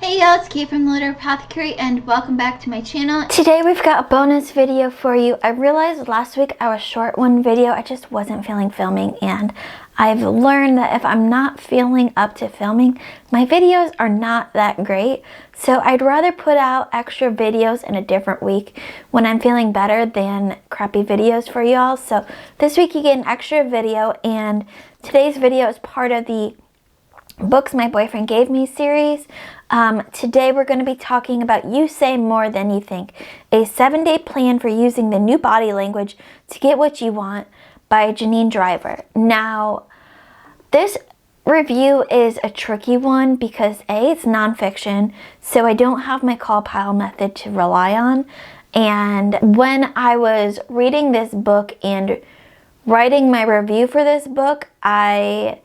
Hey y'all, it's Kate from the Apothecary and welcome back to my channel. Today we've got a bonus video for you. I realized last week I was short one video. I just wasn't feeling filming, and I've learned that if I'm not feeling up to filming, my videos are not that great. So I'd rather put out extra videos in a different week when I'm feeling better than crappy videos for y'all. So this week you get an extra video, and today's video is part of the Books My Boyfriend Gave Me series. Today we're going to be talking about You Say More Than You Think, a 7-day plan for using the new body language to get what you want by Janine Driver. Now, this review is a tricky one because A, it's nonfiction, so I don't have my call pile method to rely on. And when I was reading this book and writing my review for this book, I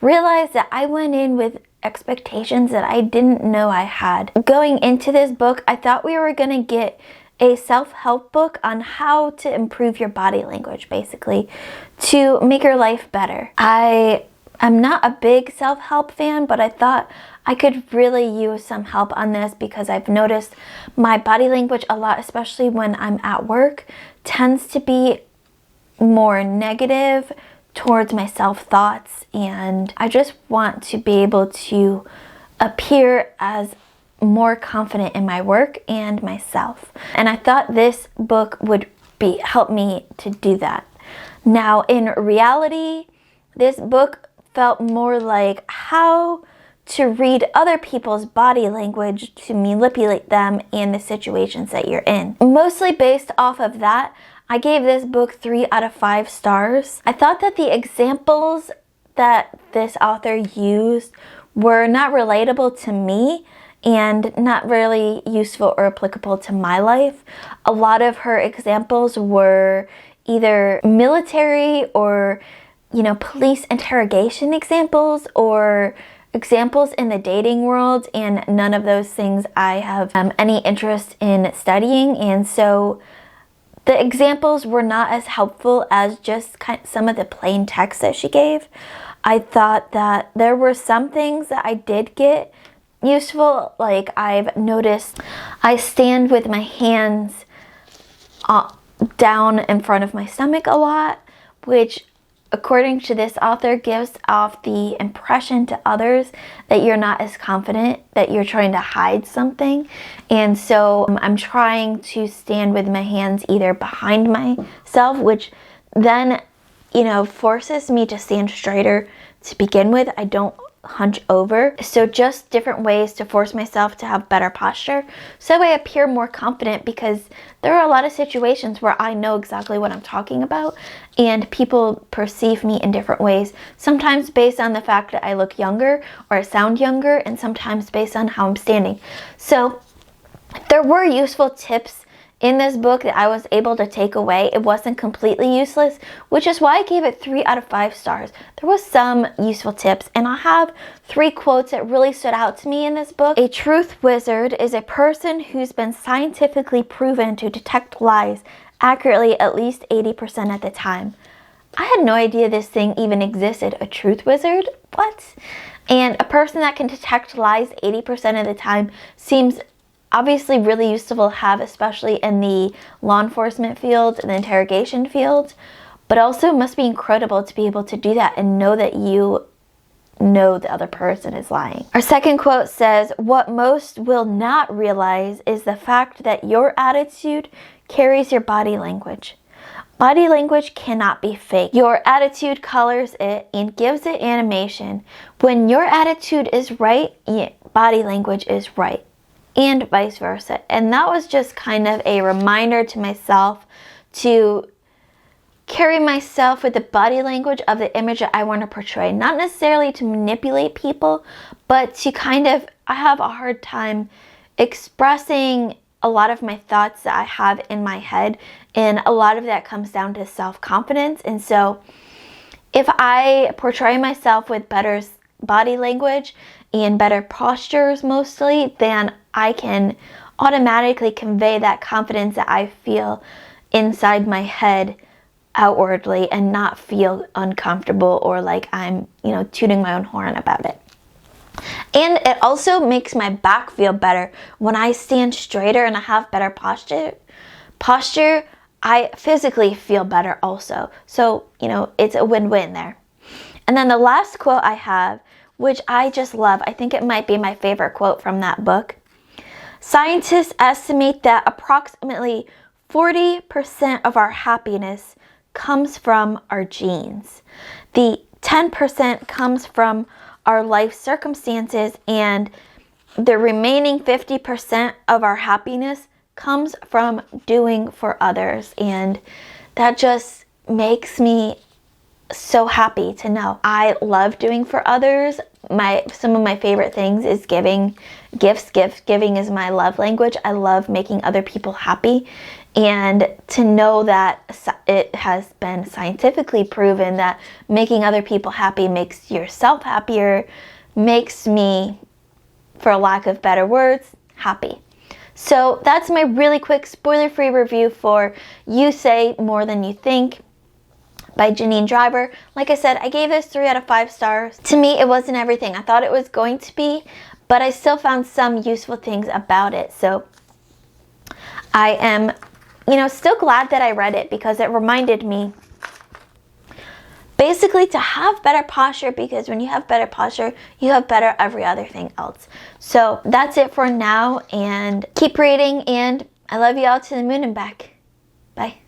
realized that I went in with expectations that I didn't know I had. Going into this book, I thought we were going to get a self-help book on how to improve your body language, basically, to make your life better. I am not a big self-help fan, but I thought I could really use some help on this because I've noticed my body language a lot, especially when I'm at work, tends to be more negative towards my self-thoughts, and I just want to be able to appear as more confident in my work and myself. And I thought this book would help me to do that. Now, in reality, this book felt more like how to read other people's body language to manipulate them in the situations that you're in. Mostly based off of that, I gave this book 3 out of 5 stars. I thought that the examples that this author used were not relatable to me and not really useful or applicable to my life. A lot of her examples were either military or, police interrogation examples or examples in the dating world, and none of those things I have any interest in studying, and so the examples were not as helpful as just some of the plain text that she gave. I thought that there were some things that I did get useful, like I've noticed I stand with my hands down in front of my stomach a lot, which according to this author gives off the impression to others that you're not as confident, that you're trying to hide something. And so I'm trying to stand with my hands either behind myself, which then, forces me to stand straighter to begin with. I don't hunch over. So just different ways to force myself to have better posture so I appear more confident, because there are a lot of situations where I know exactly what I'm talking about and people perceive me in different ways, sometimes based on the fact that I look younger or I sound younger, and sometimes based on how I'm standing. So there were useful tips in this book that I was able to take away. It wasn't completely useless, which is why I gave it 3 out of 5 stars. There was some useful tips, and I have 3 quotes that really stood out to me in this book. A truth wizard is a person who's been scientifically proven to detect lies accurately at least 80% of the time. I had no idea this thing even existed. A truth wizard? What? And a person that can detect lies 80% of the time seems obviously really useful to have, especially in the law enforcement field and the interrogation field, but also must be incredible to be able to do that and know that you know the other person is lying. Our second quote says, "What most will not realize is the fact that your attitude carries your body language. Body language cannot be fake. Your attitude colors it and gives it animation. When your attitude is right, your body language is right, and vice versa." And that was just kind of a reminder to myself to carry myself with the body language of the image that I want to portray. Not necessarily to manipulate people, but to I have a hard time expressing a lot of my thoughts that I have in my head, and a lot of that comes down to self-confidence. And so if I portray myself with better body language and better postures mostly, then I can automatically convey that confidence that I feel inside my head outwardly and not feel uncomfortable or like I'm, tooting my own horn about it. And it also makes my back feel better. When I stand straighter and I have better posture, I physically feel better also. So, you know, it's a win-win there. And then the last quote I have, which I just love, I think it might be my favorite quote from that book. Scientists estimate that approximately 40% of our happiness comes from our genes. The 10% comes from our life circumstances, and the remaining 50% of our happiness comes from doing for others. And that just makes me so happy to know. I love doing for others. Some of my favorite things is giving gifts. Giving is my love language. I love making other people happy. And to know that it has been scientifically proven that making other people happy makes yourself happier, makes me, for lack of better words, happy. So that's my really quick spoiler-free review for You Say More Than You Think by Janine Driver. Like I said, I gave this 3 out of 5 stars. To me, it wasn't everything I thought it was going to be, but I still found some useful things about it. So I am, still glad that I read it, because it reminded me basically to have better posture, because when you have better posture, you have better every other thing else. So that's it for now, and keep reading, and I love you all to the moon and back. Bye.